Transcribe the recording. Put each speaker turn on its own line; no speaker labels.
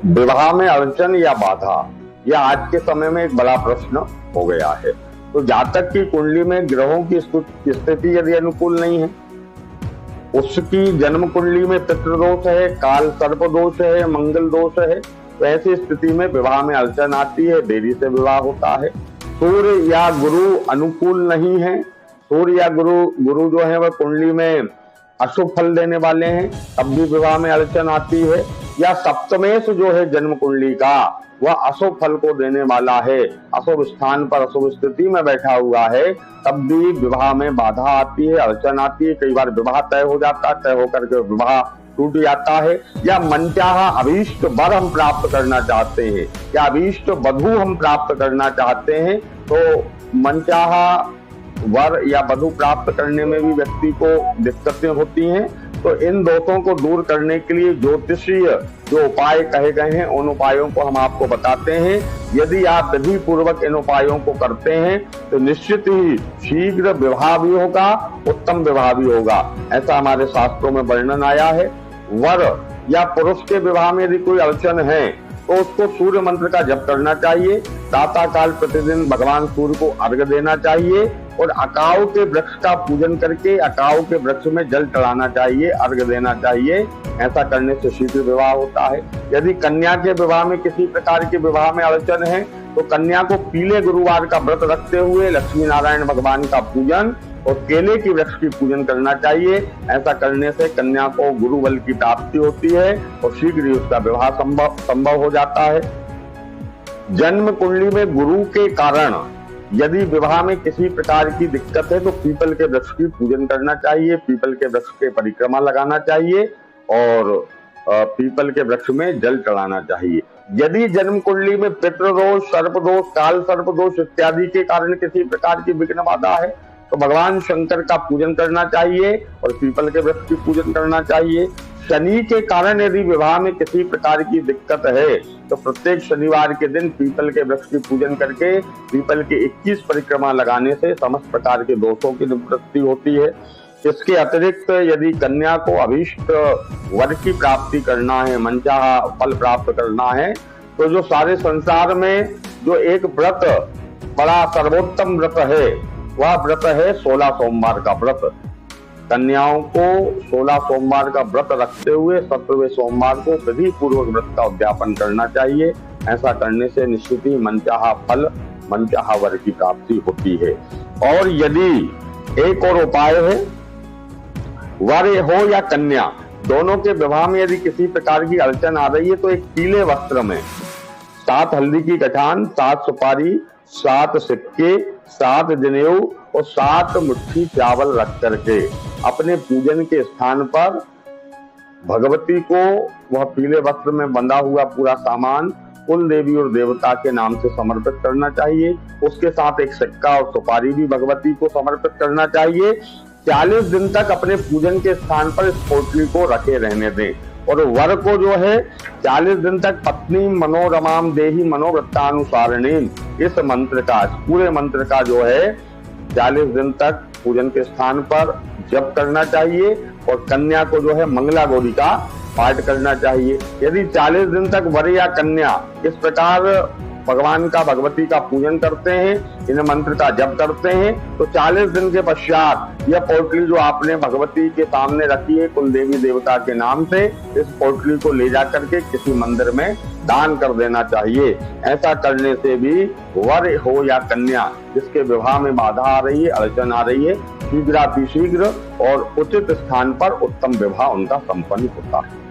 विवाह में अड़चन या बाधा, यह आज के समय में एक बड़ा प्रश्न हो गया है। तो जातक की कुंडली में ग्रहों की स्थिति यदि अनुकूल नहीं है, उसकी जन्म कुंडली में पितृदोष है, काल सर्प दोष है, मंगल दोष है, तो ऐसी स्थिति में विवाह में अड़चन आती है, देरी से विवाह होता है। सूर्य या गुरु अनुकूल नहीं है, सूर्य या गुरु जो है वह कुंडली में अशुभ फल देने वाले हैं, तब भी विवाह में अड़चन आती है। या सप्तमेश जो है जन्म कुंडली का, वह अशुभ फल को देने वाला है, अशुभ स्थान पर अशुभ स्थिति में बैठा हुआ है, तब भी विवाह में बाधा आती है, अड़चन आती है। कई बार विवाह तय हो जाता है, तय होकर के विवाह टूट जाता है। या मनचाहा अभीष्ट वर हम प्राप्त करना चाहते हैं, या अभीष्ट वधू हम प्राप्त करना चाहते हैं, तो मनचाहा वर या वधू प्राप्त करने में भी व्यक्ति को दिक्कतें होती हैं। तो इन दोषों को दूर करने के लिए ज्योतिषीय जो उपाय कहे गए हैं, उन उपायों को हम आपको बताते हैं। यदि आप विधि पूर्वक इन उपायों को करते हैं तो निश्चित ही शीघ्र विवाह भी होगा, उत्तम विवाह भी होगा, ऐसा हमारे शास्त्रों में वर्णन आया है। वर या पुरुष के विवाह में यदि कोई अड़चन है तो उसको सूर्य मंत्र का जप करना चाहिए, प्रातः काल प्रतिदिन भगवान सूर्य को अर्घ्य देना चाहिए और अकाउ के वृक्ष का पूजन करके अकाउ के वृक्ष में जल चढ़ाना चाहिए, अर्घ्य देना चाहिए। ऐसा करने से शीघ्र विवाह होता है। यदि कन्या के विवाह में किसी प्रकार के विवाह में अड़चन है तो कन्या को पीले गुरुवार का व्रत रखते हुए लक्ष्मी नारायण भगवान का पूजन और केले की वृक्ष की पूजन करना चाहिए। ऐसा करने से कन्या को गुरु बल की प्राप्ति होती है और शीघ्र ही उसका विवाह संभव हो जाता है। जन्म कुंडली में गुरु के कारण यदि विवाह में किसी प्रकार की दिक्कत है तो पीपल के वृक्ष की पूजन करना चाहिए, पीपल के वृक्ष के परिक्रमा लगाना चाहिए और पीपल के वृक्ष में जल चढ़ाना चाहिए। यदि जन्म कुंडली में पितृदोष, सर्पदोष, काल सर्पदोष इत्यादि के कारण किसी प्रकार की विघ्न बाधा है तो भगवान शंकर का पूजन करना चाहिए और पीपल के वृक्ष की पूजन करना चाहिए। शनि के कारण यदि विवाह में किसी प्रकार की दिक्कत है तो प्रत्येक शनिवार के दिन पीपल के वृक्ष की पूजन करके पीपल के 21 परिक्रमा लगाने से समस्त प्रकार के दोषों की निवृत्ति होती है। इसके अतिरिक्त यदि कन्या को अभीष्ट वर की प्राप्ति करना है, मनचाहा फल प्राप्त करना है, तो जो सारे संसार में जो एक व्रत बड़ा सर्वोत्तम व्रत है वह व्रत है 16 सोमवार का व्रत। कन्याओं को 16 सोमवार का व्रत रखते हुए 17वें सोमवार को विधि पूर्वक व्रत का उद्यापन करना चाहिए। ऐसा करने से निश्चित ही मनचाहा फल, मनचाहा वर की प्राप्ति होती है। और यदि एक और उपाय है, वर हो या कन्या दोनों के विवाह में यदि किसी प्रकार की अड़चन आ रही है तो एक पीले वस्त्र में 7 हल्दी की गठान, 7 सुपारी, 7 सिक्के, 7 जनेऊ और 7 मुट्ठी चावल रख करके अपने पूजन के स्थान पर भगवती को वह पीले वस्त्र में बंधा हुआ पूरा सामान कुल देवी और देवता के नाम से समर्पित करना चाहिए। उसके साथ एक सिक्का और सुपारी भी भगवती को समर्पित करना चाहिए। 40 दिन तक अपने पूजन के स्थान पर इस पोटली को रखे रहने दें और वर को जो है 40 दिन तक पत्नी मनोरमाम देहि मनोवृत्तानुसारिणी इस मंत्र का, पूरे मंत्र का जो है 40 दिन तक पूजन के स्थान पर जप करना चाहिए और कन्या को जो है मंगला गौरी का पाठ करना चाहिए। यदि 40 दिन तक वर या कन्या इस प्रकार भगवान का, भगवती का पूजन करते हैं, इन मंत्र का जप करते हैं, तो 40 दिन के पश्चात यह पोटली जो आपने भगवती के सामने रखी है कुल देवी देवता के नाम से, इस पोटली को ले जाकर के किसी मंदिर में दान कर देना चाहिए। ऐसा करने से भी वर हो या कन्या जिसके विवाह में बाधा आ रही है, अड़चन आ रही है, शीघ्रातिशीघ्र और उचित स्थान पर उत्तम विवाह उनका संपन्न होता है।